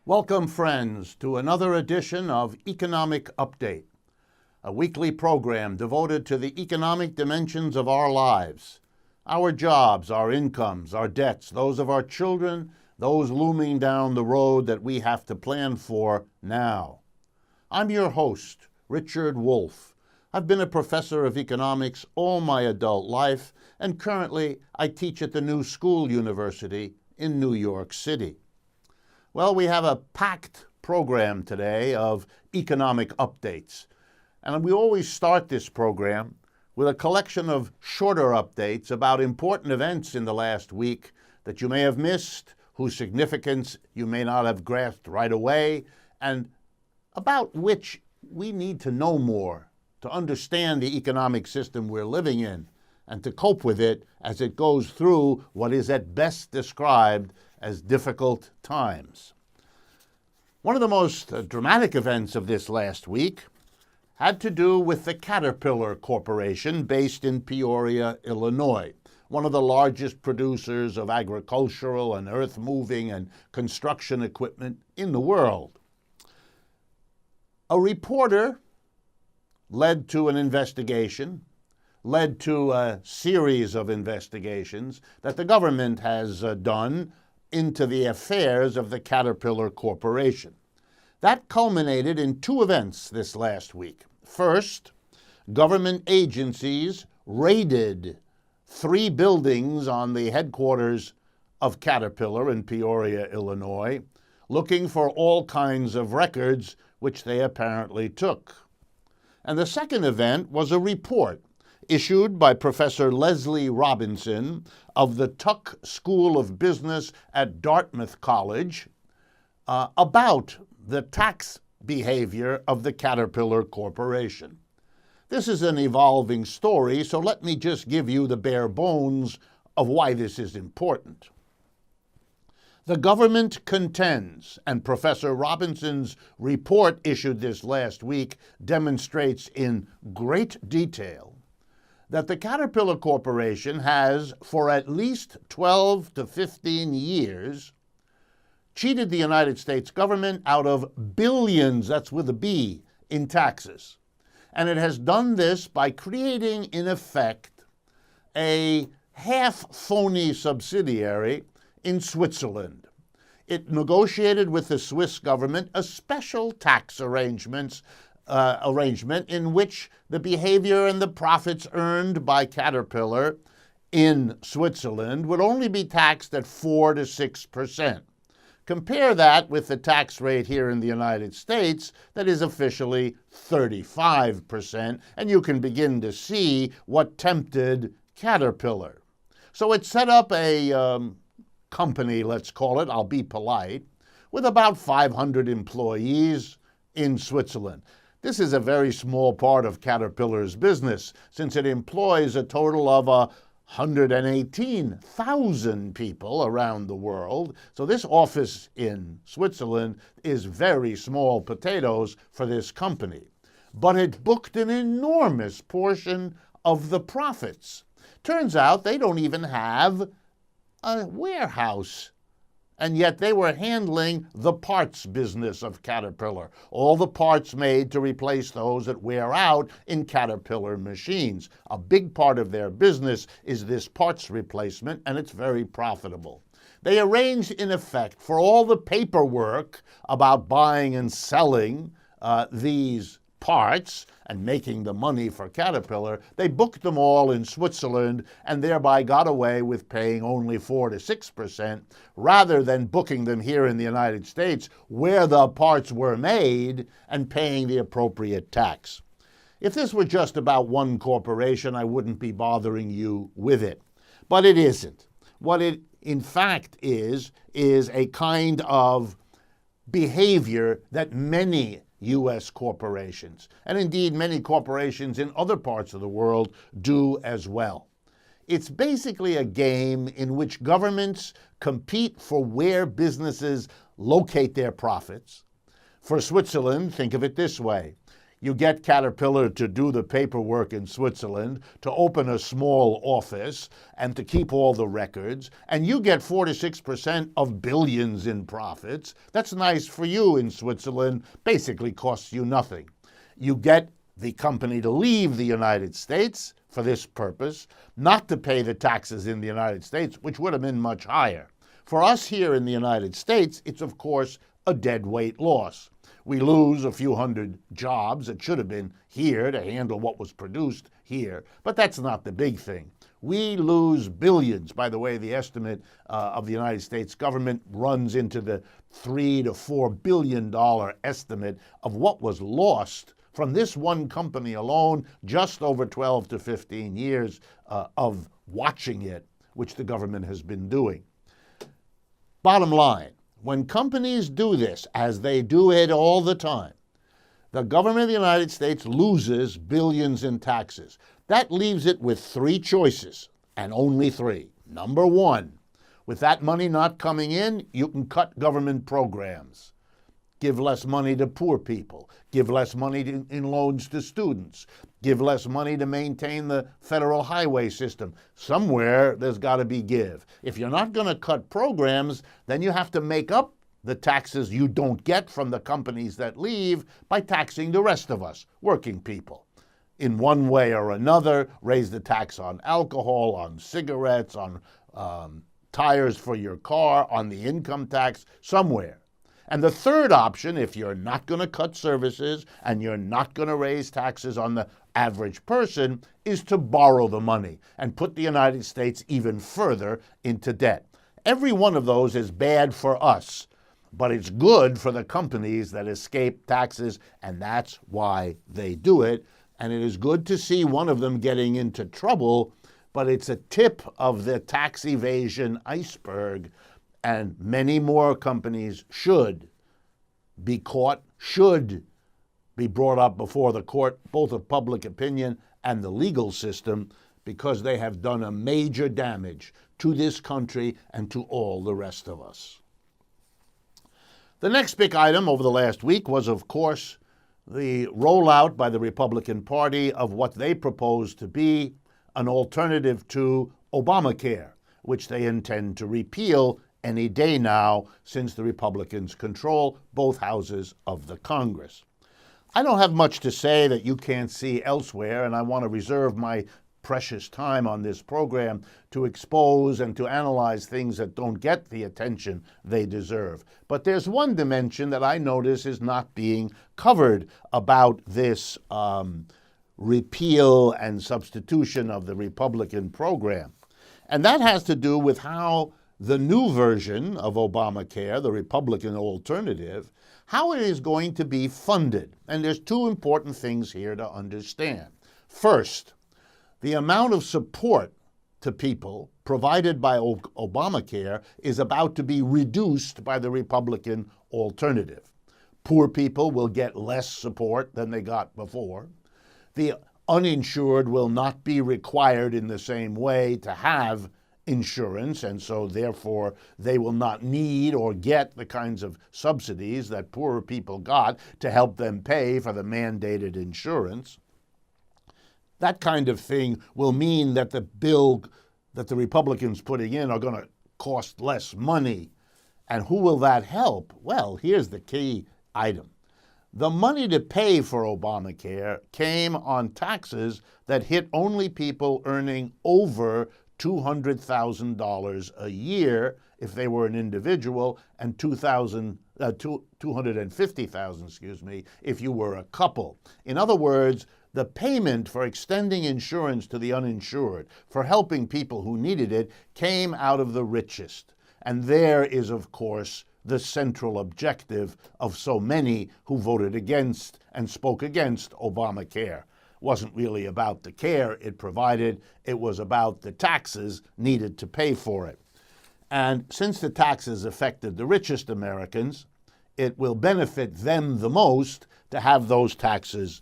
Welcome, friends, to another edition of Economic Update, a weekly program devoted to the economic dimensions of our lives, our jobs, our incomes, our debts, those of our children, those looming down the road that we have to plan for now. I'm your host, Richard Wolff. I've been a professor of economics all my adult life, and currently I teach at the New School University in New York City. Well, we have a packed program today of economic updates, and we always start this program with a collection of shorter updates about important events in the last week that you may have missed, whose significance you may not have grasped right away, and about which we need to know more to understand the economic system we're living in and to cope with it as it goes through what is at best described as difficult times. One of the most dramatic events of this last week had to do with the Caterpillar Corporation based in Peoria, Illinois, one of the largest producers of agricultural and earth-moving and construction equipment in the world. A reporter led to an investigation, led to a series of investigations that the government has done into the affairs of the Caterpillar Corporation. That culminated in two events this last week. First, government agencies raided 3 buildings on the headquarters of Caterpillar in Peoria, Illinois, looking for all kinds of records, which they apparently took. And the second event was a report issued by Professor Leslie Robinson of the Tuck School of Business at Dartmouth College about the tax behavior of the Caterpillar Corporation. This is an evolving story, so let me just give you the bare bones of why this is important. The government contends, and Professor Robinson's report issued this last week demonstrates in great detail, that the Caterpillar Corporation has, for at least 12 to 15 years, cheated the United States government out of billions, that's with a B, in taxes. And it has done this by creating, in effect, a half-phony subsidiary in Switzerland. It negotiated with the Swiss government a special tax arrangement in which the behavior and the profits earned by Caterpillar in Switzerland would only be taxed at 4 to 6%. Compare that with the tax rate here in the United States that is officially 35%, and you can begin to see what tempted Caterpillar. So it set up a company, let's call it, I'll be polite, with about 500 employees in Switzerland. This is a very small part of Caterpillar's business, since it employs a total of 118,000 people around the world. So this office in Switzerland is very small potatoes for this company. But it booked an enormous portion of the profits. Turns out they don't even have a warehouse. And yet they were handling the parts business of Caterpillar, all the parts made to replace those that wear out in Caterpillar machines. A big part of their business is this parts replacement, and it's very profitable. They arranged, in effect, for all the paperwork about buying and selling these parts and making the money for Caterpillar. They booked them all in Switzerland and thereby got away with paying only 4 to 6% rather than booking them here in the United States where the parts were made and paying the appropriate tax. If this were just about one corporation, I wouldn't be bothering you with it. But it isn't. What it in fact is a kind of behavior that many U.S. corporations, and indeed many corporations in other parts of the world, do as well. It's basically a game in which governments compete for where businesses locate their profits. For Switzerland, think of it this way. You get Caterpillar to do the paperwork in Switzerland, to open a small office, and to keep all the records, and you get 4 to 6% of billions in profits. That's nice for you in Switzerland, basically costs you nothing. You get the company to leave the United States for this purpose, not to pay the taxes in the United States, which would have been much higher. For us here in the United States, it's of course a deadweight loss. We lose a few hundred jobs that should have been here to handle what was produced here, but that's not the big thing. We lose billions. By the way, the estimate of the United States government runs into the $3 to $4 billion estimate of what was lost from this one company alone, just over 12 to 15 years of watching it, which the government has been doing. Bottom line, when companies do this, as they do it all the time, the government of the United States loses billions in taxes. That leaves it with 3 choices, and only 3. Number 1, with that money not coming in, you can cut government programs. Give less money to poor people, give less money in loans to students, give less money to maintain the federal highway system. Somewhere there's got to be give. If you're not going to cut programs, then you have to make up the taxes you don't get from the companies that leave by taxing the rest of us, working people. In one way or another, raise the tax on alcohol, on cigarettes, on tires for your car, on the income tax, somewhere. And the third option, if you're not going to cut services and you're not going to raise taxes on the average person, is to borrow the money and put the United States even further into debt. Every one of those is bad for us, but it's good for the companies that escape taxes, and that's why they do it. And it is good to see one of them getting into trouble, but it's a tip of the tax evasion iceberg. And many more companies should be caught, should be brought up before the court, both of public opinion and the legal system, because they have done a major damage to this country and to all the rest of us. The next big item over the last week was, of course, the rollout by the Republican Party of what they propose to be an alternative to Obamacare, which they intend to repeal any day now, since the Republicans control both houses of the Congress. I don't have much to say that you can't see elsewhere, and I want to reserve my precious time on this program to expose and to analyze things that don't get the attention they deserve. But there's one dimension that I notice is not being covered about this repeal and substitution of the Republican program. And that has to do with how the new version of Obamacare, the Republican alternative, how it is going to be funded. And there's 2 important things here to understand. First, the amount of support to people provided by Obamacare is about to be reduced by the Republican alternative. Poor people will get less support than they got before. The uninsured will not be required in the same way to have insurance, and so therefore they will not need or get the kinds of subsidies that poorer people got to help them pay for the mandated insurance. That kind of thing will mean that the bill that the Republicans putting in are going to cost less money. And who will that help? Well, here's the key item. The money to pay for Obamacare came on taxes that hit only people earning over $200,000 a year if they were an individual, and $250,000, if you were a couple. In other words, the payment for extending insurance to the uninsured, for helping people who needed it, came out of the richest. And there is, of course, the central objective of so many who voted against and spoke against Obamacare. Wasn't really about the care it provided, it was about the taxes needed to pay for it. And since the taxes affected the richest Americans, it will benefit them the most to have those taxes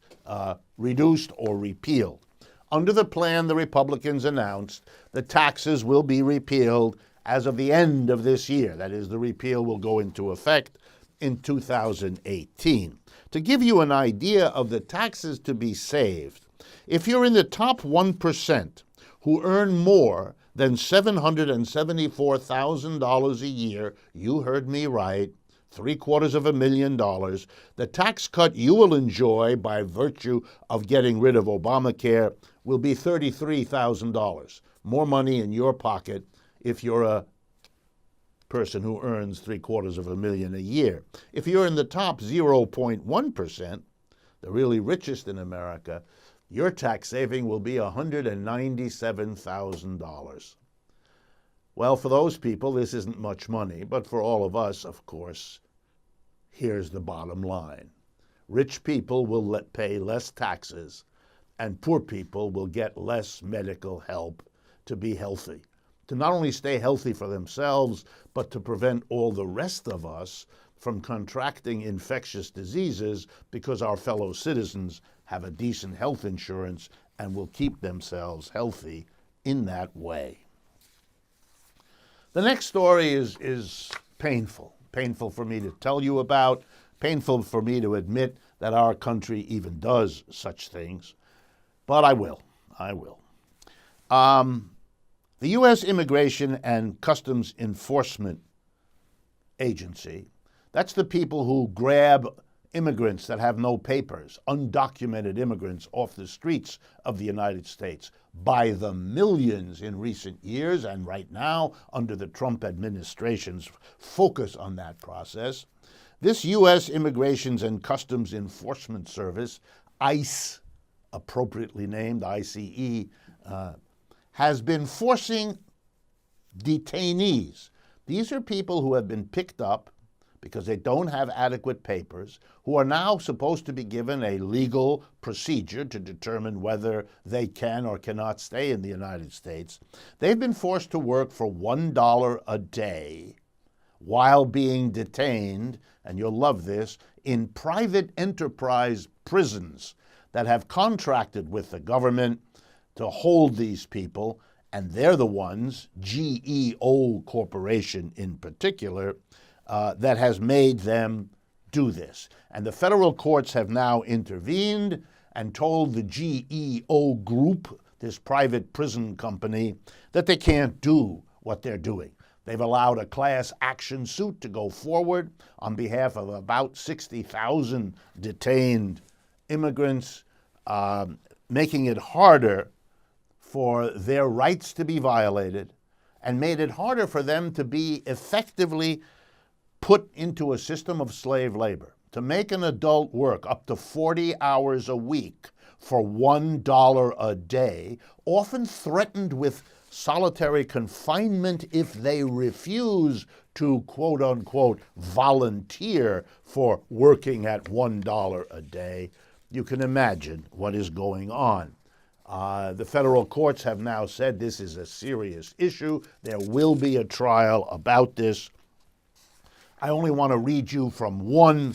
reduced or repealed. Under the plan the Republicans announced, the taxes will be repealed as of the end of this year. That is, the repeal will go into effect in 2018. To give you an idea of the taxes to be saved, if you're in the top 1% who earn more than $774,000 a year, you heard me right, $750,000, the tax cut you will enjoy by virtue of getting rid of Obamacare will be $33,000. More money in your pocket if you're a person who earns $750,000 a year. If you're in the top 0.1%, the really richest in America, your tax saving will be $197,000. Well, for those people, this isn't much money, but for all of us, of course, here's the bottom line. Rich people will pay less taxes, and poor people will get less medical help to be healthy, to not only stay healthy for themselves, but to prevent all the rest of us from contracting infectious diseases because our fellow citizens have a decent health insurance and will keep themselves healthy in that way. The next story is painful for me to tell you about, painful for me to admit that our country even does such things, but I will. The U.S. Immigration and Customs Enforcement Agency, that's the people who grab immigrants that have no papers, undocumented immigrants off the streets of the United States by the millions in recent years, and right now, under the Trump administration's focus on that process. This U.S. Immigration and Customs Enforcement Service, ICE, appropriately named ICE, has been forcing detainees. These are people who have been picked up because they don't have adequate papers, who are now supposed to be given a legal procedure to determine whether they can or cannot stay in the United States. They've been forced to work for $1 a day while being detained, and you'll love this, in private enterprise prisons that have contracted with the government to hold these people, and they're the ones, GEO Corporation in particular, that has made them do this. And the federal courts have now intervened and told the GEO Group, this private prison company, that they can't do what they're doing. They've allowed a class action suit to go forward on behalf of about 60,000 detained immigrants, making it harder for their rights to be violated and made it harder for them to be effectively put into a system of slave labor. To make an adult work up to 40 hours a week for $1 a day, often threatened with solitary confinement if they refuse to, quote unquote, volunteer for working at $1 a day. You can imagine what is going on. The federal courts have now said this is a serious issue. There will be a trial about this. I only want to read you from one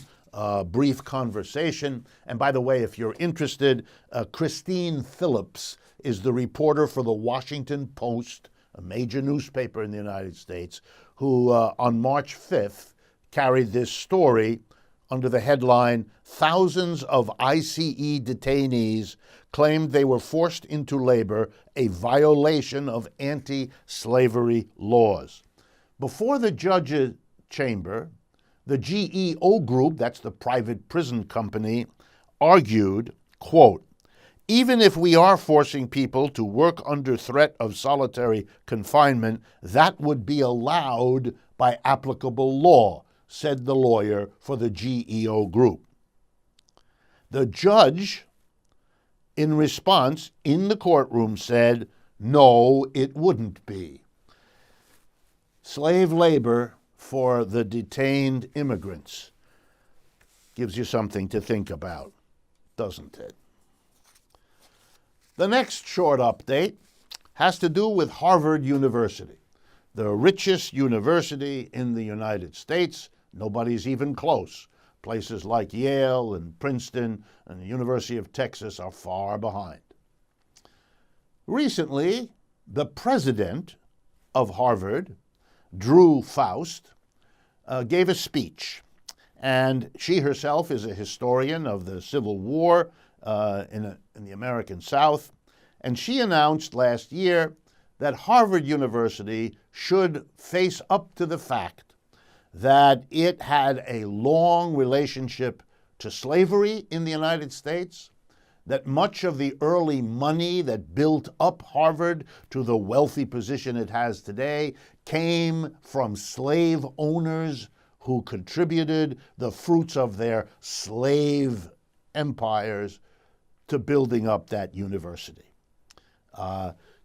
brief conversation. And by the way, if you're interested, Christine Phillips is the reporter for the Washington Post, a major newspaper in the United States, who on March 5th carried this story under the headline, "Thousands of ICE detainees claimed they were forced into labor, a violation of anti-slavery laws." Before the judge's chamber, the GEO Group, that's the private prison company, argued, quote, "Even if we are forcing people to work under threat of solitary confinement, that would be allowed by applicable law," said the lawyer for the GEO Group. The judge, in response, in the courtroom said, no, it wouldn't be. Slave labor for the detained immigrants gives you something to think about, doesn't it? The next short update has to do with Harvard University, the richest university in the United States. Nobody's even close. Places like Yale and Princeton and the University of Texas are far behind. Recently, the president of Harvard, Drew Faust, gave a speech. And she herself is a historian of the Civil War in the American South. And she announced last year that Harvard University should face up to the fact that it had a long relationship to slavery in the United States, that much of the early money that built up Harvard to the wealthy position it has today came from slave owners who contributed the fruits of their slave empires to building up that university.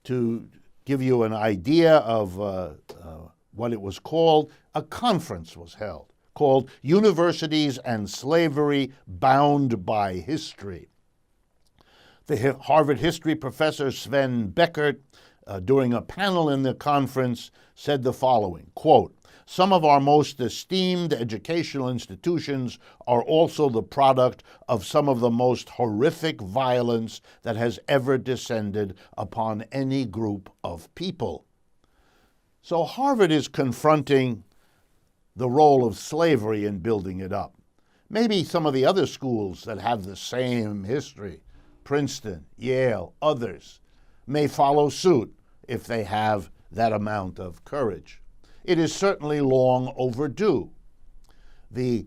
To give you an idea of what it was called, a conference was held called Universities and Slavery Bound by History. The Harvard history professor Sven Beckert, during a panel in the conference, said the following, quote, "Some of our most esteemed educational institutions are also the product of some of the most horrific violence that has ever descended upon any group of people." So Harvard is confronting the role of slavery in building it up. Maybe some of the other schools that have the same history, Princeton, Yale, others, may follow suit if they have that amount of courage. It is certainly long overdue. The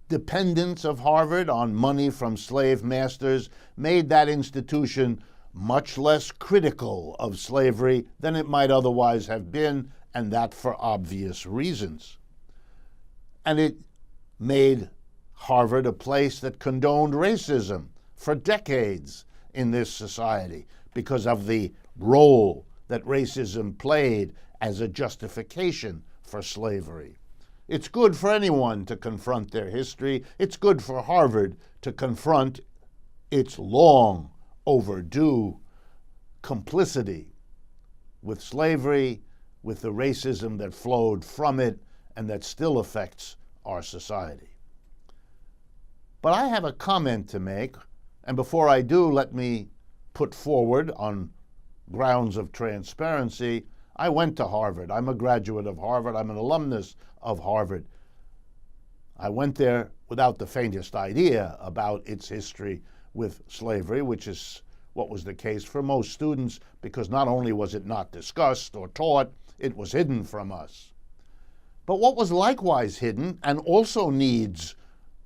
dependence of Harvard on money from slave masters made that institution much less critical of slavery than it might otherwise have been, and that for obvious reasons. And it made Harvard a place that condoned racism for decades in this society because of the role that racism played as a justification for slavery. It's good for anyone to confront their history. It's good for Harvard to confront its long overdue complicity with slavery, with the racism that flowed from it and that still affects our society. But I have a comment to make, and before I do, let me put forward, on grounds of transparency, I went to Harvard. I'm a graduate of Harvard. I'm an alumnus of Harvard. I went there without the faintest idea about its history with slavery, which is what was the case for most students, because not only was it not discussed or taught, it was hidden from us. But what was likewise hidden, and also needs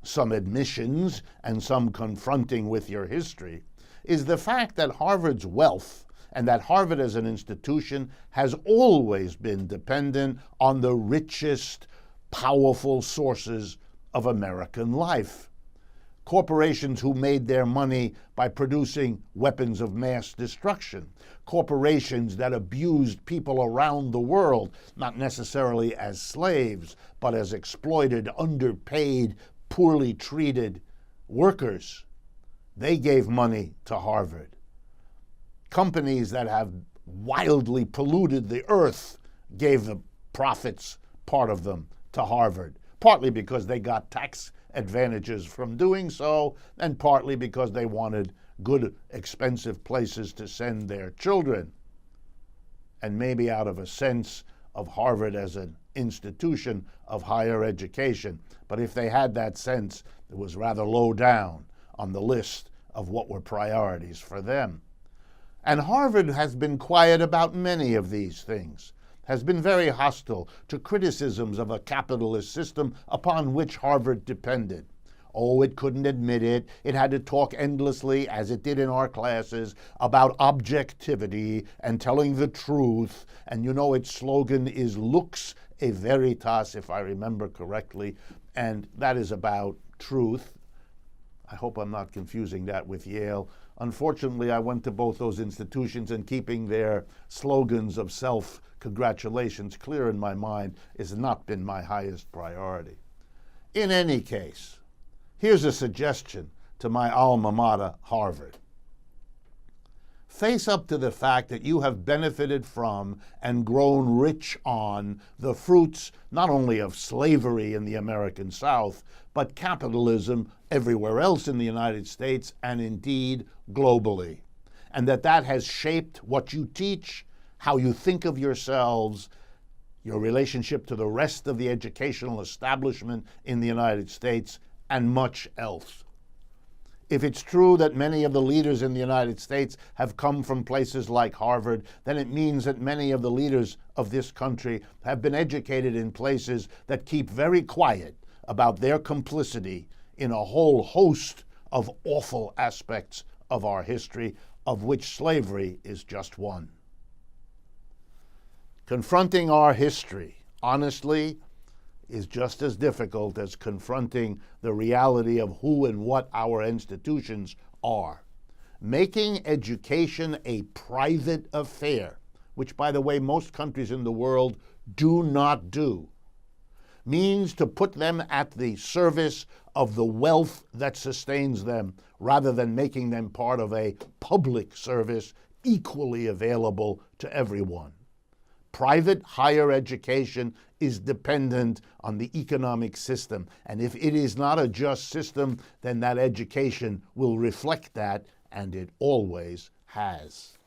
some admissions and some confronting with your history, is the fact that Harvard's wealth and that Harvard as an institution has always been dependent on the richest, powerful sources of American life. Corporations who made their money by producing weapons of mass destruction. Corporations that abused people around the world, not necessarily as slaves, but as exploited, underpaid, poorly treated workers. They gave money to Harvard. Companies that have wildly polluted the earth gave the profits, part of them, to Harvard, partly because they got tax advantages from doing so, and partly because they wanted good, expensive places to send their children, and maybe out of a sense of Harvard as an institution of higher education. But if they had that sense, it was rather low down on the list of what were priorities for them. And Harvard has been quiet about many of these things, has been very hostile to criticisms of a capitalist system upon which Harvard depended. Oh, it couldn't admit it. It had to talk endlessly, as it did in our classes, about objectivity and telling the truth. And you know, its slogan is Lux e Veritas, if I remember correctly, and that is about truth. I hope I'm not confusing that with Yale. Unfortunately, I went to both those institutions, and keeping their slogans of self-congratulations clear in my mind has not been my highest priority. In any case, here's a suggestion to my alma mater, Harvard. Face up to the fact that you have benefited from and grown rich on the fruits not only of slavery in the American South, but capitalism everywhere else in the United States and indeed globally. And that has shaped what you teach, how you think of yourselves, your relationship to the rest of the educational establishment in the United States, and much else. If it's true that many of the leaders in the United States have come from places like Harvard, then it means that many of the leaders of this country have been educated in places that keep very quiet about their complicity in a whole host of awful aspects of our history, of which slavery is just one. Confronting our history, honestly, is just as difficult as confronting the reality of who and what our institutions are. Making education a private affair, which, by the way, most countries in the world do not do, means to put them at the service of the wealth that sustains them, rather than making them part of a public service equally available to everyone. Private higher education is dependent on the economic system, and if it is not a just system, then that education will reflect that, and it always has.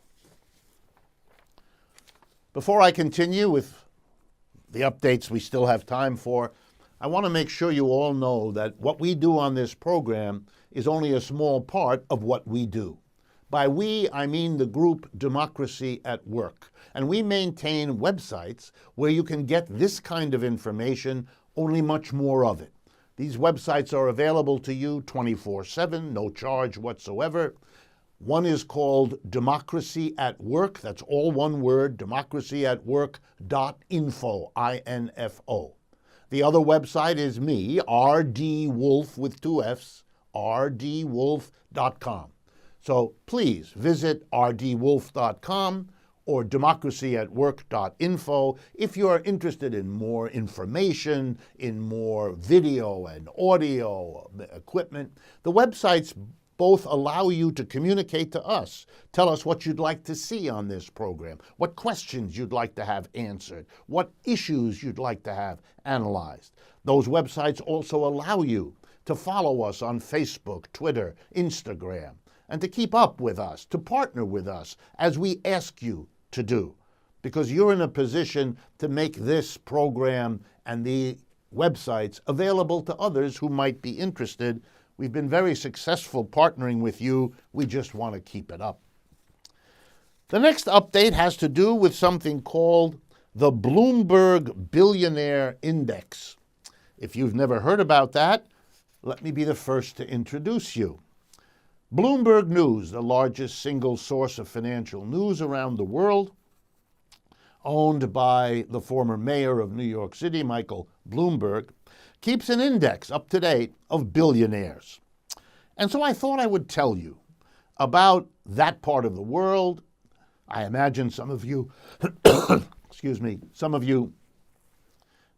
Before I continue with the updates we still have time for, I want to make sure you all know that what we do on this program is only a small part of what we do. By we, I mean the group Democracy at Work. And we maintain websites where you can get this kind of information, only much more of it. These websites are available to you 24/7, no charge whatsoever. One is called Democracy at Work. That's all one word, democracyatwork.info, I-N-F-O. The other website is me, R.D. Wolff with two F's, rdwolff.com. So please visit rdwolff.com or democracyatwork.info if you are interested in more information, in more video and audio equipment. The websites both allow you to communicate to us. Tell us what you'd like to see on this program, what questions you'd like to have answered, what issues you'd like to have analyzed. Those websites also allow you to follow us on Facebook, Twitter, Instagram, and to keep up with us, to partner with us as we ask you to do, because you're in a position to make this program and the websites available to others who might be interested. We've been very successful partnering with you. We just want to keep it up. The next update has to do with something called the Bloomberg Billionaire Index. If you've never heard about that, let me be the first to introduce you. Bloomberg News, the largest single source of financial news around the world, owned by the former mayor of New York City, Michael Bloomberg, keeps an index up to date of billionaires. And so I thought I would tell you about that part of the world. I imagine some of you, some of you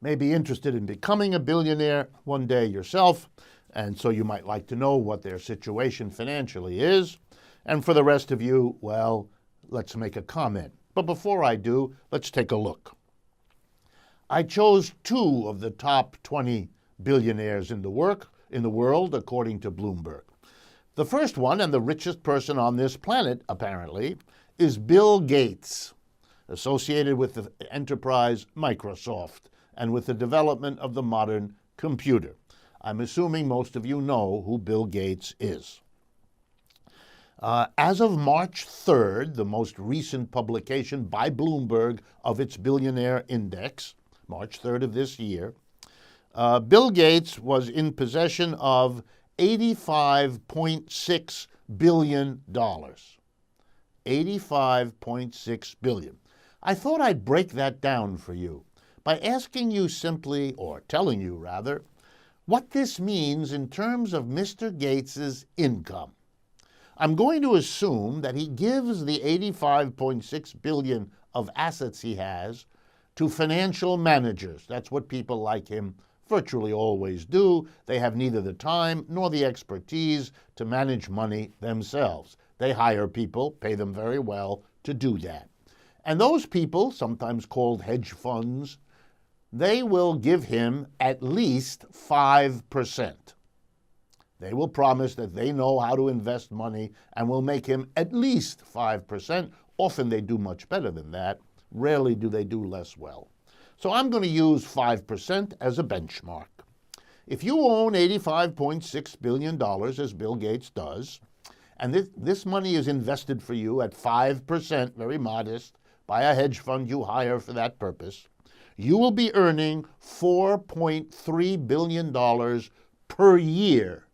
may be interested in becoming a billionaire one day yourself, and so you might like to know what their situation financially is. And for the rest of you, well, let's make a comment. But before I do, let's take a look. I chose 2 of the top 20 billionaires in the world, according to Bloomberg. The first one, and the richest person on this planet, apparently, is Bill Gates, associated with the enterprise Microsoft and with the development of the modern computer. I'm assuming most of you know who Bill Gates is. As of March 3rd, the most recent publication by Bloomberg of its billionaire index, March 3rd of this year, Bill Gates was in possession of $85.6 billion. $85.6 billion. I thought I'd break that down for you by asking you simply, or telling you rather, what this means in terms of Mr. Gates's income. I'm going to assume that he gives the $85.6 billion of assets he has to financial managers. That's what people like him virtually always do. They have neither the time nor the expertise to manage money themselves. They hire people, pay them very well to do that. And those people, sometimes called hedge funds, they will give him at least 5%. They will promise that they know how to invest money and will make him at least 5%. Often they do much better than that. Rarely do they do less well. So I'm going to use 5% as a benchmark. If you own $85.6 billion, as Bill Gates does, and this money is invested for you at 5%, very modest, by a hedge fund you hire for that purpose, you will be earning $4.3 billion per year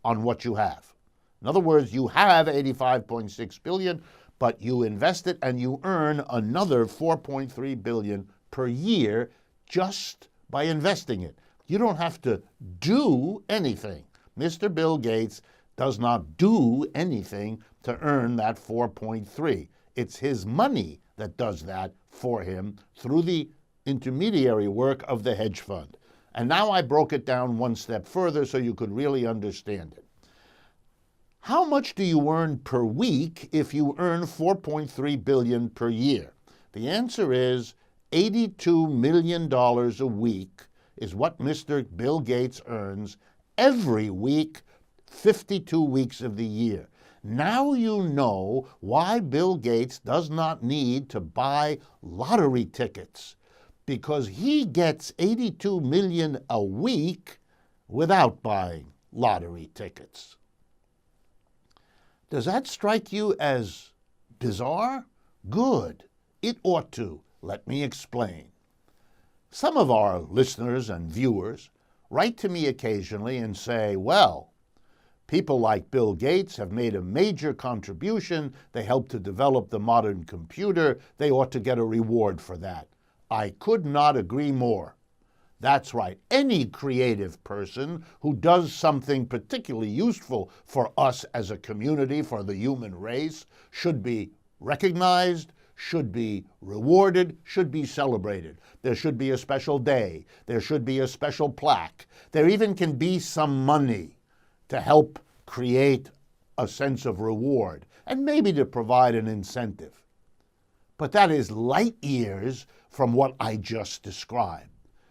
on what you have. In other words, you have $85.6 billion, but you invest it and you earn another $4.3 billion per year just by investing it. You don't have to do anything. Mr. Bill Gates does not do anything to earn that 4.3. It's his money that does that for him through the intermediary work of the hedge fund. And now I broke it down one step further so you could really understand it. How much do you earn per week if you earn $4.3 billion per year? The answer is $82 million a week is what Mr. Bill Gates earns every week, 52 weeks of the year. Now you know why Bill Gates does not need to buy lottery tickets, because he gets $82 million a week without buying lottery tickets. Does that strike you as bizarre? Good. It ought to. Let me explain. Some of our listeners and viewers write to me occasionally and say, well, people like Bill Gates have made a major contribution. They helped to develop the modern computer. They ought to get a reward for that. I could not agree more. That's right. Any creative person who does something particularly useful for us as a community, for the human race, should be recognized, should be rewarded, should be celebrated. There should be a special day. There should be a special plaque. There even can be some money to help create a sense of reward and maybe to provide an incentive. But that is light years from what I just described.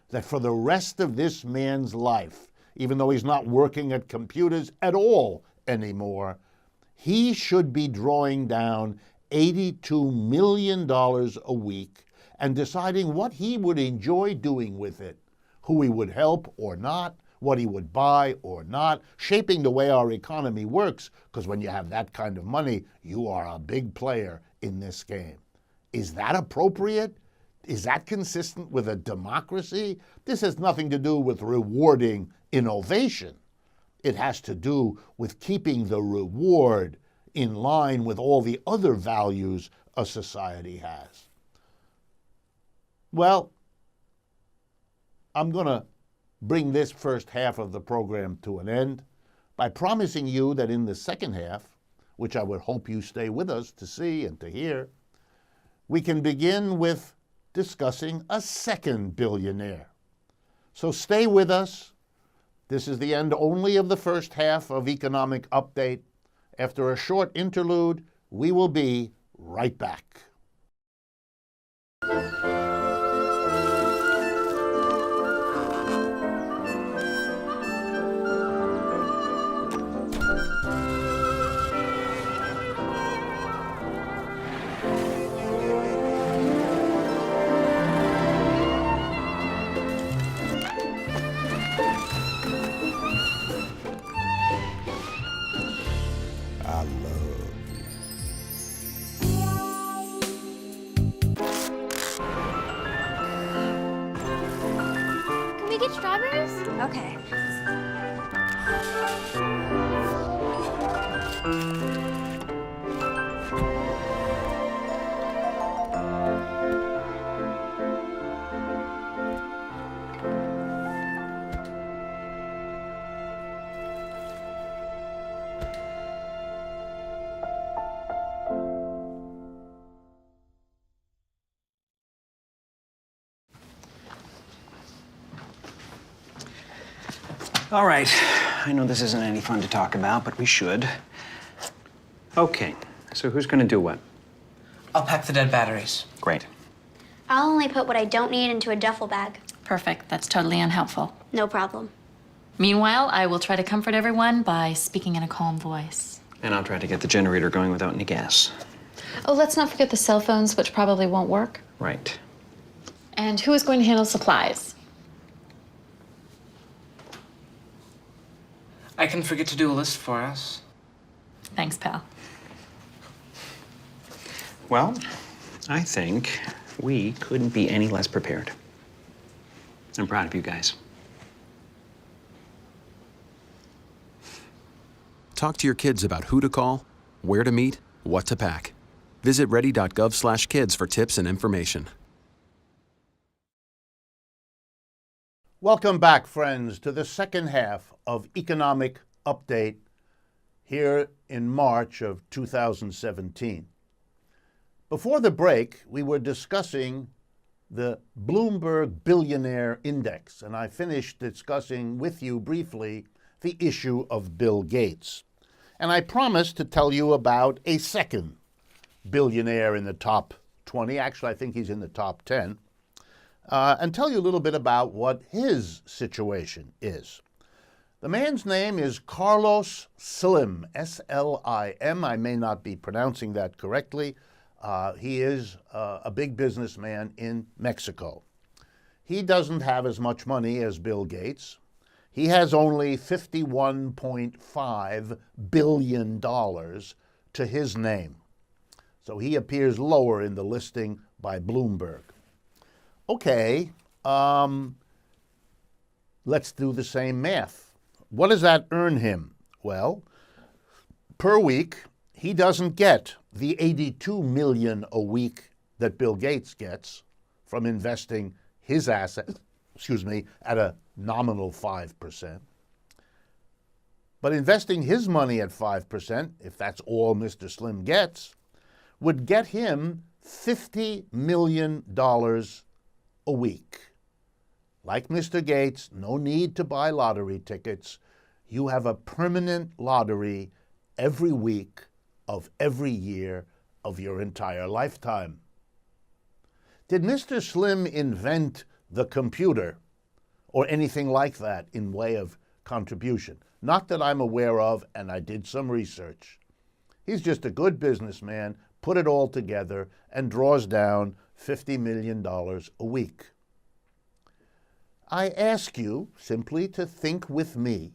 That for the rest of this man's life, even though he's not working at computers at all anymore, he should be drawing down $82 million a week and deciding what he would enjoy doing with it, who he would help or not, what he would buy or not, shaping the way our economy works, because when you have that kind of money, you are a big player in this game. Is that appropriate? Is that consistent with a democracy? This has nothing to do with rewarding innovation. It has to do with keeping the reward in line with all the other values a society has. Well, I'm going to bring this first half of the program to an end by promising you that in the second half, which I would hope you stay with us to see and to hear, we can begin with discussing a second billionaire. So stay with us. This is the end only of the first half of Economic Update. After a short interlude, we will be right back. Strawberries? Okay. All right. I know this isn't any fun to talk about, but we should. Okay, so who's gonna do what? I'll pack the dead batteries. Great. I'll only put what I don't need into a duffel bag. Perfect. That's totally unhelpful. No problem. Meanwhile, I will try to comfort everyone by speaking in a calm voice. And I'll try to get the generator going without any gas. Oh, let's not forget the cell phones, which probably won't work. Right. And who is going to handle supplies? I can forget to do a list for us. Thanks, pal. Well, I think we couldn't be any less prepared. I'm proud of you guys. Talk to your kids about who to call, where to meet, what to pack. Visit ready.gov/kids for tips and information. Welcome back, friends, to the second half of Economic Update here in March of 2017. Before the break, we were discussing the Bloomberg Billionaire Index, and I finished discussing with you briefly the issue of Bill Gates. And I promised to tell you about a second billionaire in the top 20. Actually, I think he's in the top 10. And tell you a little bit about what his situation is. The man's name is Carlos Slim, S-L-I-M. I may not be pronouncing that correctly. He is a big businessman in Mexico. He doesn't have as much money as Bill Gates. He has only $51.5 billion to his name. So he appears lower in the listing by Bloomberg. Okay, let's do the same math. What does that earn him? Well, per week, he doesn't get the $82 million a week that Bill Gates gets from investing his assets, at a nominal 5%. But investing his money at 5%, if that's all Mr. Slim gets, would get him $50 million a week. Like Mr. Gates, no need to buy lottery tickets. You have a permanent lottery every week of every year of your entire lifetime. Did Mr. Slim invent the computer or anything like that in way of contribution? Not that I'm aware of, and I did some research. He's just a good businessman, put it all together, and draws down $50 million a week. I ask you simply to think with me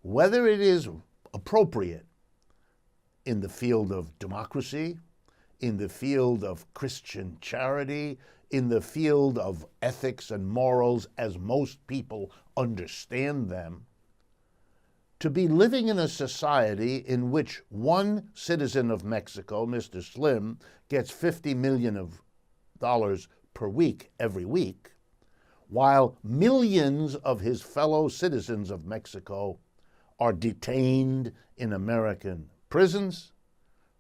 whether it is appropriate in the field of democracy, in the field of Christian charity, in the field of ethics and morals as most people understand them, to be living in a society in which one citizen of Mexico, Mr. Slim, gets $50 million per week every week, while millions of his fellow citizens of Mexico are detained in American prisons,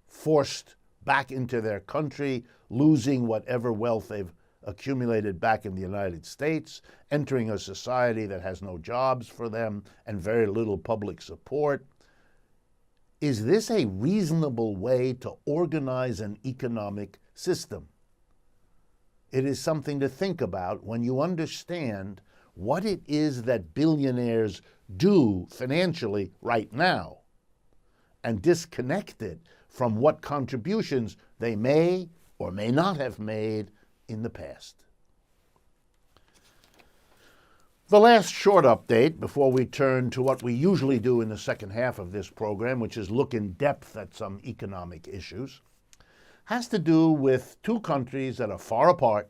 forced back into their country, losing whatever wealth they've accumulated back in the United States, entering a society that has no jobs for them and very little public support. Is this a reasonable way to organize an economic system? It is something to think about when you understand what it is that billionaires do financially right now and disconnect it from what contributions they may or may not have made in the past. The last short update before we turn to what we usually do in the second half of this program, which is look in depth at some economic issues, has to do with two countries that are far apart,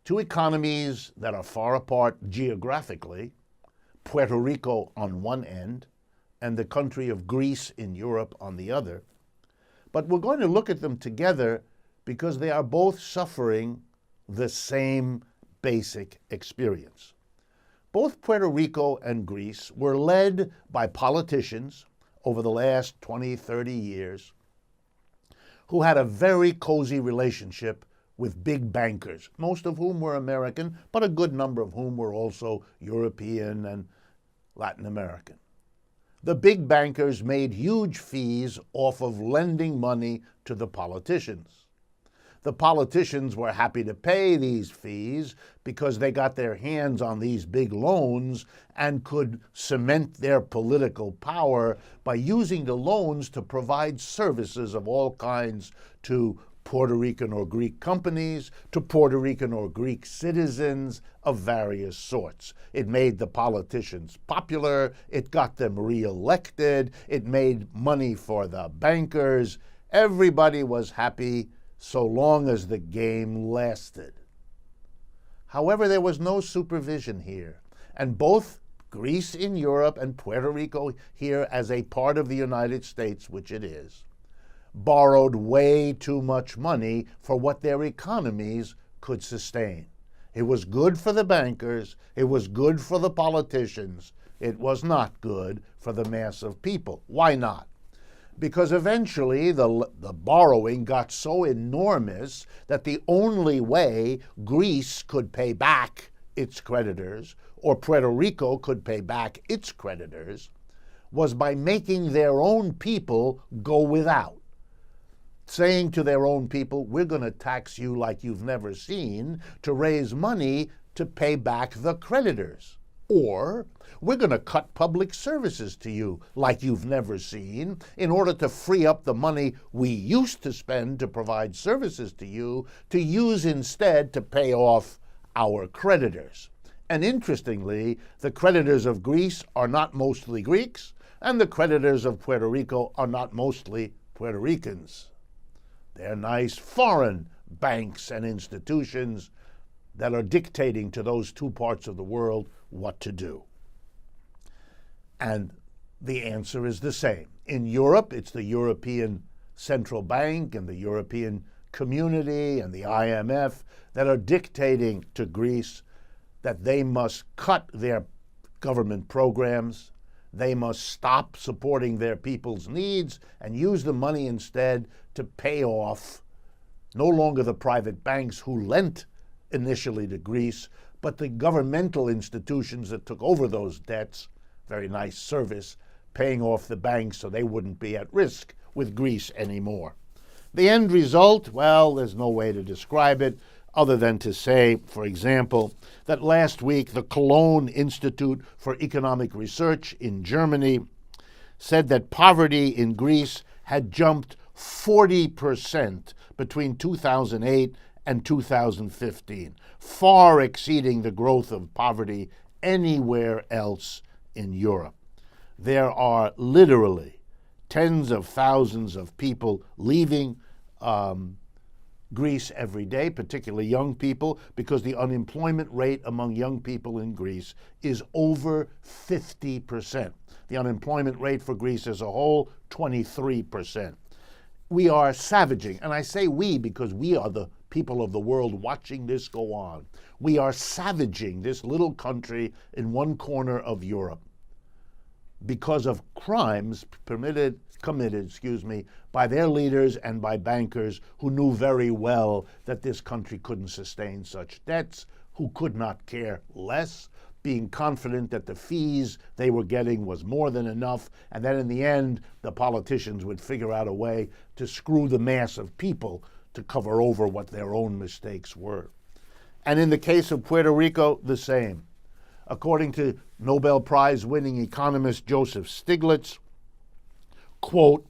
two economies that are far apart geographically, Puerto Rico on one end and the country of Greece in Europe on the other. But we're going to look at them together because they are both suffering the same basic experience. Both Puerto Rico and Greece were led by politicians over the last 20, 30 years who had a very cozy relationship with big bankers, most of whom were American, but a good number of whom were also European and Latin American. The big bankers made huge fees off of lending money to the politicians. The politicians were happy to pay these fees because they got their hands on these big loans and could cement their political power by using the loans to provide services of all kinds to Puerto Rican or Greek companies to Puerto Rican or Greek citizens of various sorts. It made the politicians popular, it got them reelected, it made money for the bankers. Everybody was happy so long as the game lasted. However, there was no supervision here, and both Greece in Europe and Puerto Rico here as a part of the United States, which it is, borrowed way too much money for what their economies could sustain. It was good for the bankers, it was good for the politicians, it was not good for the mass of people. Why not? Because eventually the borrowing got so enormous that the only way Greece could pay back its creditors, or Puerto Rico could pay back its creditors, was by making their own people go without. Saying to their own people, we're going to tax you like you've never seen to raise money to pay back the creditors. Or we're going to cut public services to you like you've never seen in order to free up the money we used to spend to provide services to you to use instead to pay off our creditors. And interestingly, the creditors of Greece are not mostly Greeks, and the creditors of Puerto Rico are not mostly Puerto Ricans. They're nice foreign banks and institutions that are dictating to those two parts of the world what to do. And the answer is the same. In Europe, it's the European Central Bank and the European Community and the IMF that are dictating to Greece that they must cut their government programs, they must stop supporting their people's needs and use the money instead to pay off no longer the private banks who lent initially to Greece, but the governmental institutions that took over those debts. Very nice service, paying off the banks so they wouldn't be at risk with Greece anymore. The end result, well, there's no way to describe it other than to say, for example, that last week the Cologne Institute for Economic Research in Germany said that poverty in Greece had jumped 40% between 2008 and 2015, far exceeding the growth of poverty anywhere else in Europe. There are literally tens of thousands of people leaving Greece every day, particularly young people, because the unemployment rate among young people in Greece is over 50%. The unemployment rate for Greece as a whole, 23%. We are savaging, and I say we because we are the people of the world watching this go on. We are savaging this little country in one corner of Europe because of crimes committed by their leaders and by bankers who knew very well that this country couldn't sustain such debts, who could not care less, being confident that the fees they were getting was more than enough, and then in the end, the politicians would figure out a way to screw the mass of people to cover over what their own mistakes were. And in the case of Puerto Rico, the same. According to Nobel Prize-winning economist Joseph Stiglitz, quote,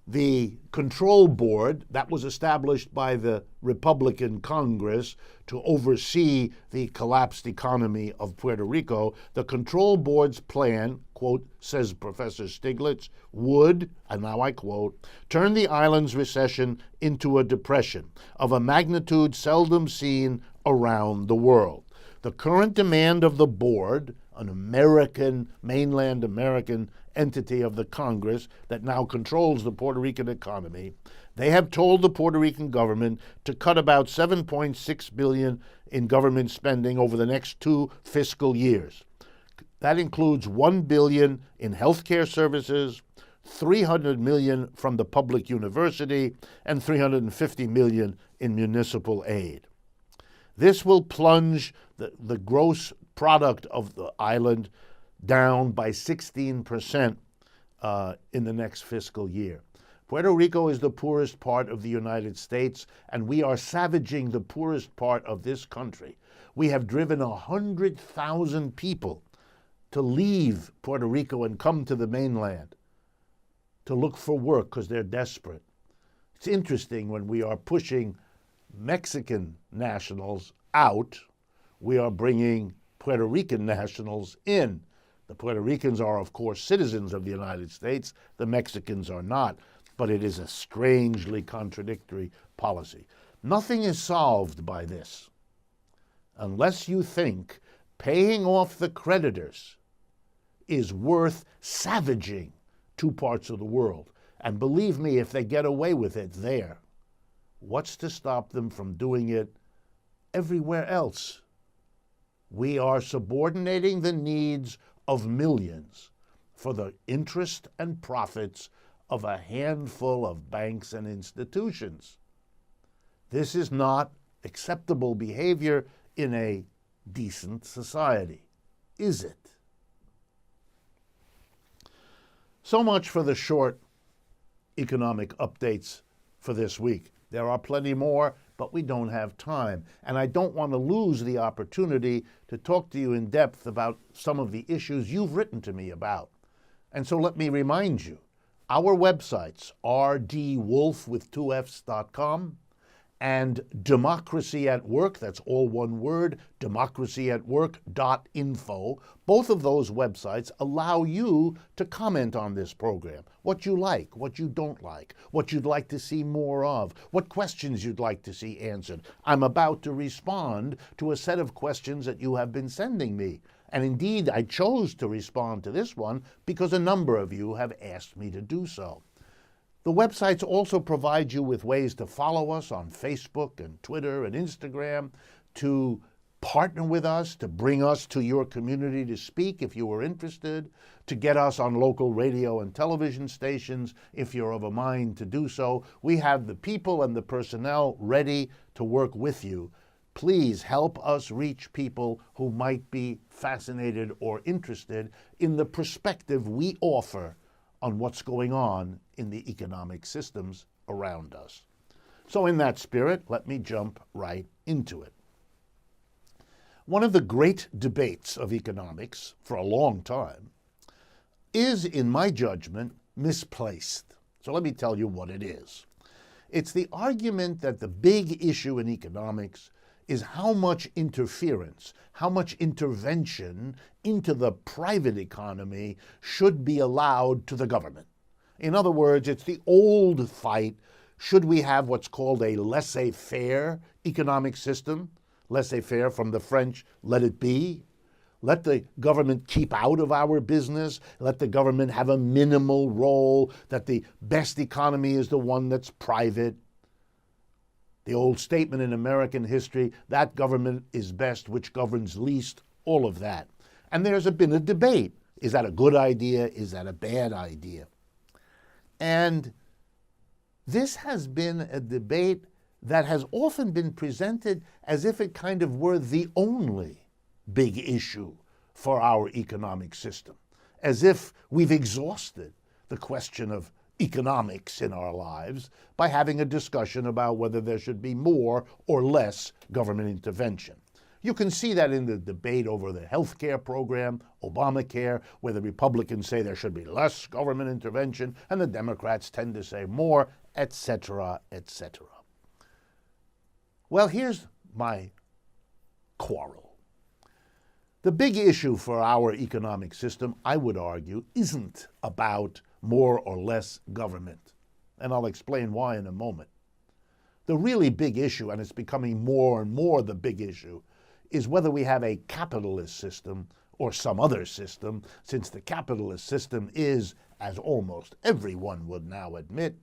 the control board that was established by the Republican Congress to oversee the collapsed economy of Puerto Rico, the control board's plan, quote, says Professor Stiglitz, would, and now I quote, turn the island's recession into a depression of a magnitude seldom seen around the world. The current demand of the board, an American, mainland American entity of the Congress that now controls the Puerto Rican economy, they have told the Puerto Rican government to cut about $7.6 billion in government spending over the next 2 fiscal years. That includes $1 billion in healthcare services, $300 million from the public university, and $350 million in municipal aid. This will plunge the gross product of the island down by 16% in the next fiscal year. Puerto Rico is the poorest part of the United States, and we are savaging the poorest part of this country. We have driven 100,000 people to leave Puerto Rico and come to the mainland to look for work because they're desperate. It's interesting when we are pushing Mexican nationals out, we are bringing Puerto Rican nationals in. The Puerto Ricans are, of course, citizens of the United States. The Mexicans are not. But it is a strangely contradictory policy. Nothing is solved by this unless you think paying off the creditors is worth savaging two parts of the world. And believe me, if they get away with it there, what's to stop them from doing it everywhere else? We are subordinating the needs of millions for the interest and profits of a handful of banks and institutions. This is not acceptable behavior in a decent society, is it? So much for the short economic updates for this week. There are plenty more, but we don't have time. And I don't want to lose the opportunity to talk to you in depth about some of the issues you've written to me about. And so let me remind you, our websites, rdwolff.com and Democracy at Work, that's all one word, democracyatwork.info. Both of those websites allow you to comment on this program, what you like, what you don't like, what you'd like to see more of, what questions you'd like to see answered. I'm about to respond to a set of questions that you have been sending me. And indeed, I chose to respond to this one because a number of you have asked me to do so. The websites also provide you with ways to follow us on Facebook and Twitter and Instagram, to partner with us, to bring us to your community to speak if you are interested, to get us on local radio and television stations if you're of a mind to do so. We have the people and the personnel ready to work with you. Please help us reach people who might be fascinated or interested in the perspective we offer on what's going on in the economic systems around us. So in that spirit, let me jump right into it. One of the great debates of economics for a long time is, in my judgment, misplaced. So let me tell you what it is. It's the argument that the big issue in economics is how much interference, how much intervention into the private economy should be allowed to the government. In other words, it's the old fight, should we have what's called a laissez-faire economic system? Laissez-faire from the French, let it be. Let the government keep out of our business. Let the government have a minimal role, that the best economy is the one that's private. The old statement in American history, that government is best which governs least, all of that. And there's been a debate. Is that a good idea? Is that a bad idea? And this has been a debate that has often been presented as if it kind of were the only big issue for our economic system, as if we've exhausted the question of economics in our lives by having a discussion about whether there should be more or less government intervention. You can see that in the debate over the health care program, Obamacare, where the Republicans say there should be less government intervention and the Democrats tend to say more, etc., etc. Well, here's my quarrel. The big issue for our economic system, I would argue, isn't about more or less government. And I'll explain why in a moment. The really big issue, and it's becoming more and more the big issue, is whether we have a capitalist system or some other system, since the capitalist system is, as almost everyone would now admit,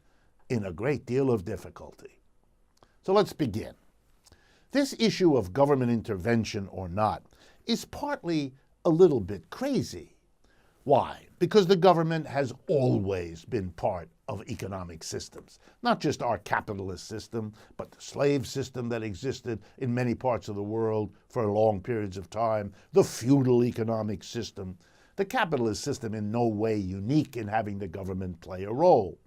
in a great deal of difficulty. So let's begin. This issue of government intervention or not is partly a little bit crazy. Why? Because the government has always been part of economic systems. Not just our capitalist system, but the slave system that existed in many parts of the world for long periods of time, the feudal economic system. The capitalist system in no way unique in having the government play a role.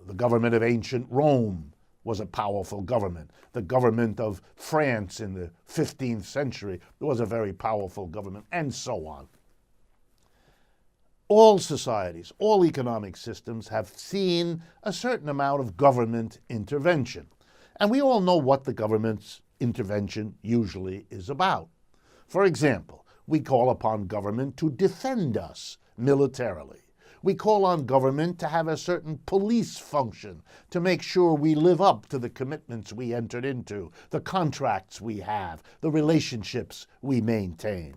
The government of ancient Rome was a powerful government. The government of France in the 15th century was a very powerful government, and so on. All societies, all economic systems have seen a certain amount of government intervention. And we all know what the government's intervention usually is about. For example, we call upon government to defend us militarily. We call on government to have a certain police function to make sure we live up to the commitments we entered into, the contracts we have, the relationships we maintain.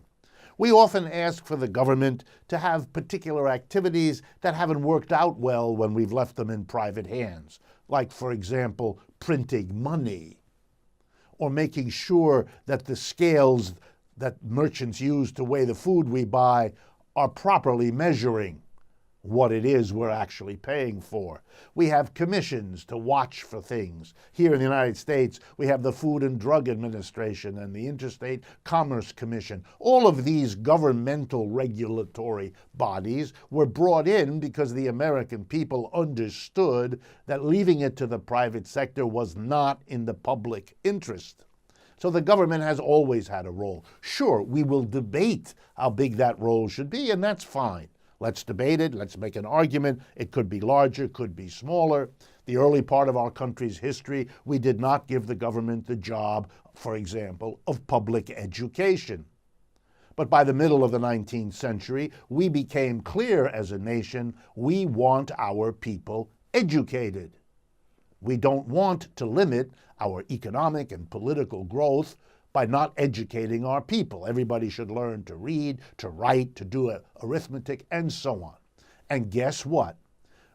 We often ask for the government to have particular activities that haven't worked out well when we've left them in private hands, like, for example, printing money, or making sure that the scales that merchants use to weigh the food we buy are properly measuring what it is we're actually paying for. We have commissions to watch for things. Here in the United States, we have the Food and Drug Administration and the Interstate Commerce Commission. All of these governmental regulatory bodies were brought in because the American people understood that leaving it to the private sector was not in the public interest. So the government has always had a role. Sure, we will debate how big that role should be, and that's fine. Let's debate it. Let's make an argument. It could be larger, could be smaller. The early part of our country's history, we did not give the government the job, for example, of public education. But by the middle of the 19th century, we became clear as a nation, we want our people educated. We don't want to limit our economic and political growth by not educating our people. Everybody should learn to read, to write, to do arithmetic, and so on. And guess what?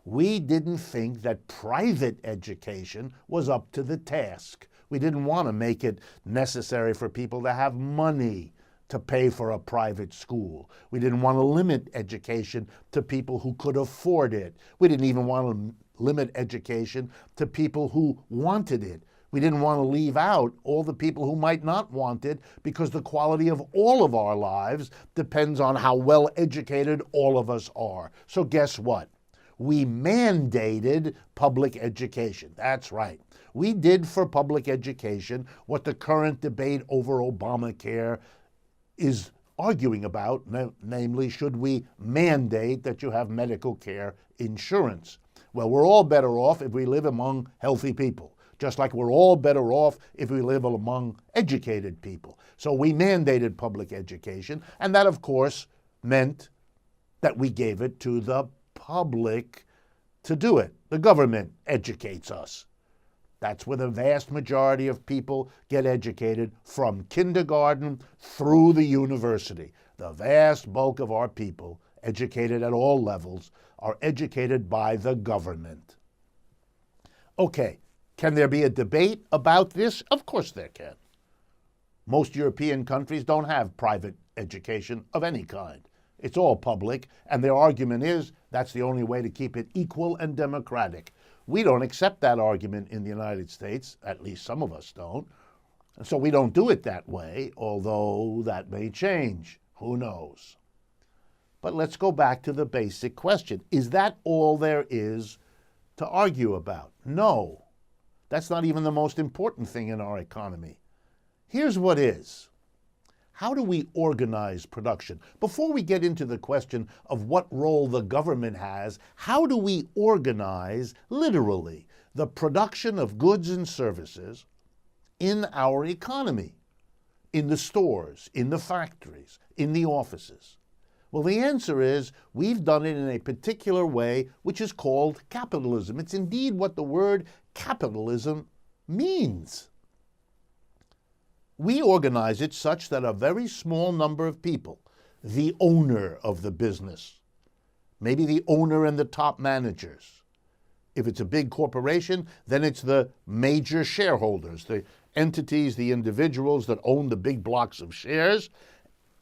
We didn't think that private education was up to the task. We didn't want to make it necessary for people to have money to pay for a private school. We didn't want to limit education to people who could afford it. We didn't even want to limit education to people who wanted it. We didn't want to leave out all the people who might not want it, because the quality of all of our lives depends on how well educated all of us are. So guess what? We mandated public education. That's right. We did for public education what the current debate over Obamacare is arguing about, namely, should we mandate that you have medical care insurance? Well, we're all better off if we live among healthy people, just like we're all better off if we live among educated people. So we mandated public education, and that, of course, meant that we gave it to the public to do it. The government educates us. That's where the vast majority of people get educated, from kindergarten through the university. The vast bulk of our people, educated at all levels, are educated by the government. Okay. Can there be a debate about this? Of course there can. Most European countries don't have private education of any kind. It's all public, and their argument is that's the only way to keep it equal and democratic. We don't accept that argument in the United States, at least some of us don't. And so we don't do it that way, although that may change. Who knows? But let's go back to the basic question. Is that all there is to argue about? No. That's not even the most important thing in our economy. Here's what is. How do we organize production? Before we get into the question of what role the government has, how do we organize, literally, the production of goods and services in our economy, in the stores, in the factories, in the offices? Well, the answer is we've done it in a particular way, which is called capitalism. It's indeed what the word capitalism means. We organize it such that a very small number of people, the owner of the business, maybe the owner and the top managers. If it's a big corporation, then it's the major shareholders, the entities, the individuals that own the big blocks of shares,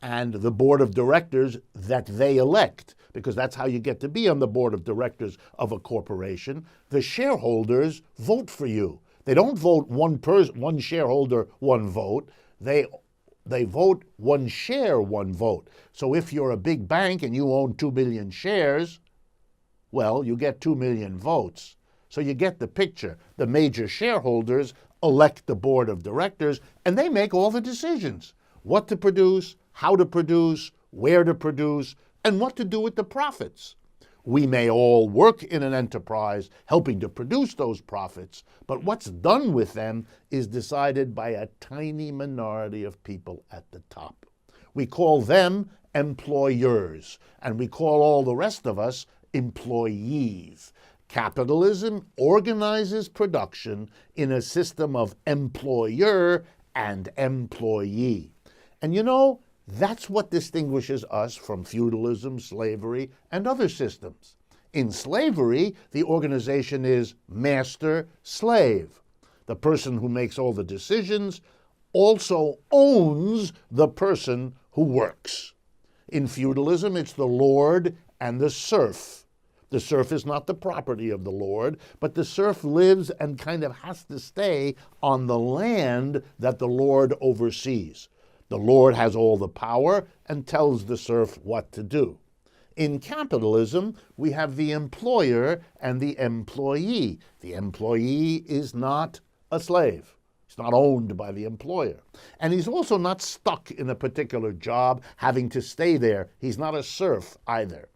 and the board of directors that they elect, because that's how you get to be on the board of directors of a corporation. The shareholders vote for you. They don't vote one shareholder, one vote. They vote one share, one vote. So if you're a big bank and you own 2 million shares, well, you get 2 million votes. So you get the picture. The major shareholders elect the board of directors, and they make all the decisions. What to produce, how to produce, where to produce, and what to do with the profits. We may all work in an enterprise helping to produce those profits, but what's done with them is decided by a tiny minority of people at the top. We call them employers, and we call all the rest of us employees. Capitalism organizes production in a system of employer and employee. And you know, that's what distinguishes us from feudalism, slavery, and other systems. In slavery, the organization is master-slave. The person who makes all the decisions also owns the person who works. In feudalism, it's the lord and the serf. The serf is not the property of the lord, but the serf lives and kind of has to stay on the land that the lord oversees. The lord has all the power and tells the serf what to do. In capitalism, we have the employer and the employee. The employee is not a slave. He's not owned by the employer. And he's also not stuck in a particular job, having to stay there. He's not a serf either.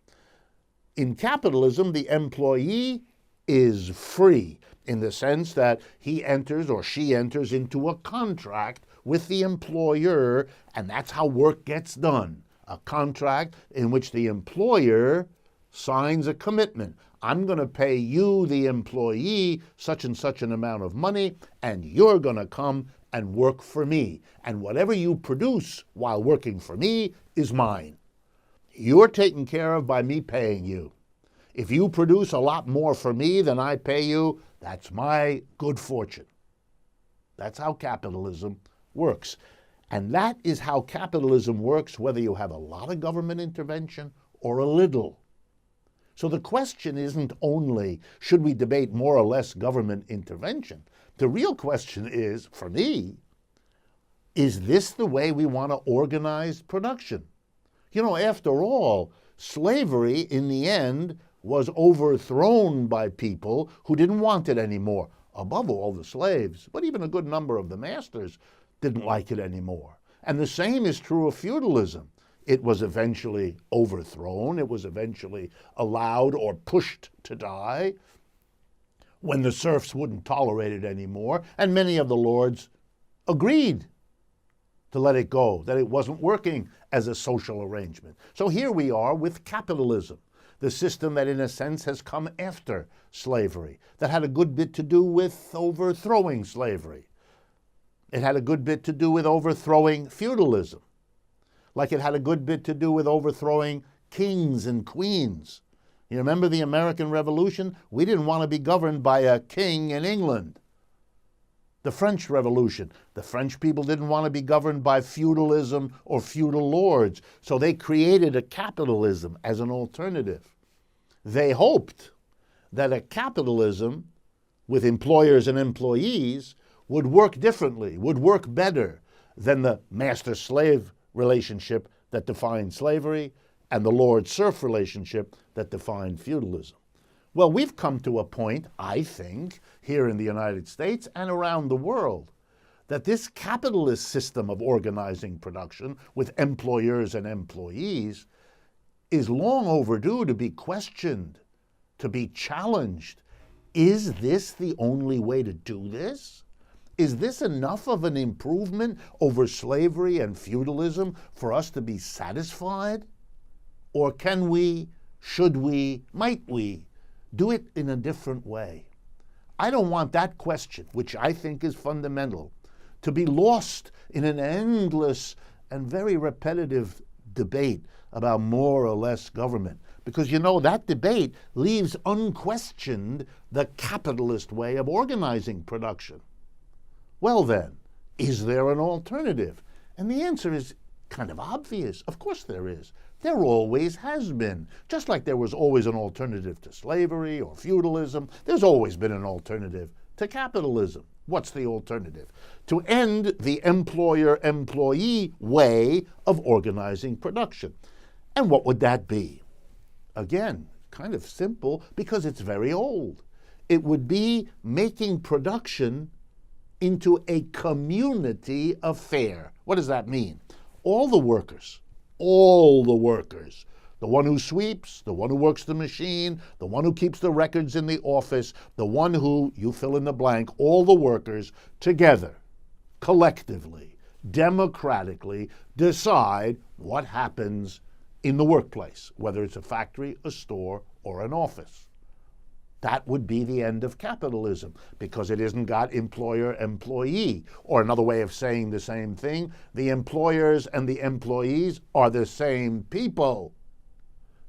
In capitalism, the employee is free in the sense that he enters or she enters into a contract with the employer, and that's how work gets done. A contract in which the employer signs a commitment. I'm going to pay you, the employee, such and such an amount of money, and you're going to come and work for me. And whatever you produce while working for me is mine. You're taken care of by me paying you. If you produce a lot more for me than I pay you, that's my good fortune. That's how capitalism works. And that is how capitalism works, whether you have a lot of government intervention or a little. So the question isn't only, should we debate more or less government intervention? The real question is, for me, is this the way we want to organize production? You know, after all, slavery in the end was overthrown by people who didn't want it anymore. Above all, the slaves, but even a good number of the masters didn't like it anymore. And the same is true of feudalism. It was eventually overthrown. It was eventually allowed or pushed to die when the serfs wouldn't tolerate it anymore, and many of the lords agreed to let it go, that it wasn't working as a social arrangement. So here we are with capitalism, the system that in a sense has come after slavery, that had a good bit to do with overthrowing slavery. It had a good bit to do with overthrowing feudalism, like it had a good bit to do with overthrowing kings and queens. You remember the American Revolution? We didn't want to be governed by a king in England. The French Revolution, the French people didn't want to be governed by feudalism or feudal lords, so they created a capitalism as an alternative. They hoped that a capitalism with employers and employees would work differently, would work better than the master-slave relationship that defined slavery and the lord-serf relationship that defined feudalism. Well, we've come to a point, I think, here in the United States and around the world, that this capitalist system of organizing production with employers and employees is long overdue to be questioned, to be challenged. Is this the only way to do this? Is this enough of an improvement over slavery and feudalism for us to be satisfied? Or can we, should we, might we do it in a different way? I don't want that question, which I think is fundamental, to be lost in an endless and very repetitive debate about more or less government. Because, you know, that debate leaves unquestioned the capitalist way of organizing production. Well then, is there an alternative? And the answer is kind of obvious. Of course there is. There always has been. Just like there was always an alternative to slavery or feudalism, there's always been an alternative to capitalism. What's the alternative? To end the employer-employee way of organizing production. And what would that be? Again, kind of simple because it's very old. It would be making production into a community affair. What does that mean? All the workers, The one who sweeps, the one who works the machine, the one who keeps the records in the office, the one who, you fill in the blank, all the workers together, collectively, democratically decide what happens in the workplace, whether it's a factory, a store, or an office. That would be the end of capitalism, because it isn't got employer-employee. Or another way of saying the same thing, the employers and the employees are the same people.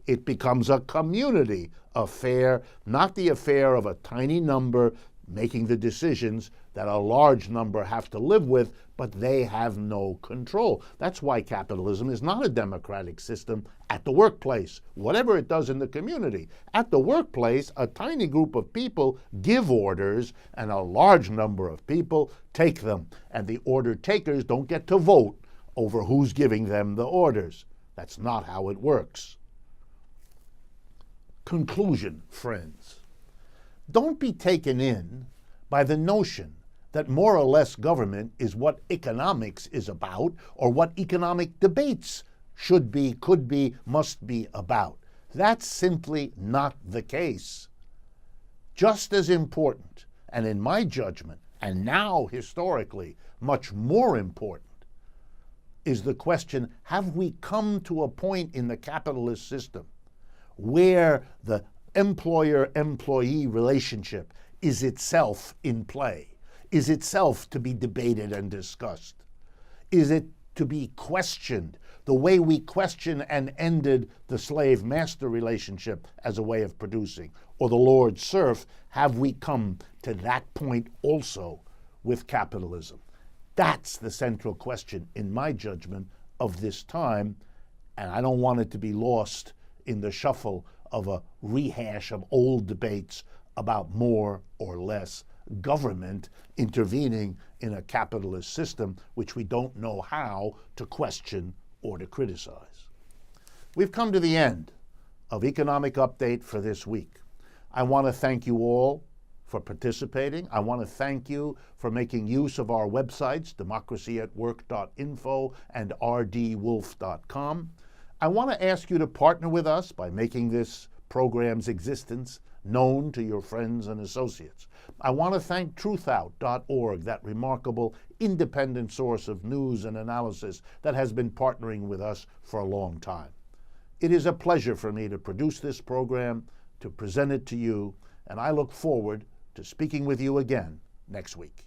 It becomes a community affair, not the affair of a tiny number making the decisions that a large number have to live with, but they have no control. That's why capitalism is not a democratic system at the workplace, whatever it does in the community. At the workplace, a tiny group of people give orders, and a large number of people take them. And the order takers don't get to vote over who's giving them the orders. That's not how it works. Conclusion, friends. Don't be taken in by the notion that more or less government is what economics is about, or what economic debates should be, could be, must be about. That's simply not the case. Just as important, and in my judgment, and now historically much more important, is the question, have we come to a point in the capitalist system where the employer-employee relationship is itself in play, is itself to be debated and discussed? Is it to be questioned the way we question and ended the slave-master relationship as a way of producing, or the lord-serf? Have we come to that point also with capitalism? That's the central question, in my judgment, of this time, and I don't want it to be lost in the shuffle of a rehash of old debates about more or less government intervening in a capitalist system which we don't know how to question or to criticize. We've come to the end of Economic Update for this week. I want to thank you all for participating. I want to thank you for making use of our websites, democracyatwork.info and rdwolff.com. I want to ask you to partner with us by making this program's existence known to your friends and associates. I want to thank truthout.org, that remarkable independent source of news and analysis that has been partnering with us for a long time. It is a pleasure for me to produce this program, to present it to you, and I look forward to speaking with you again next week.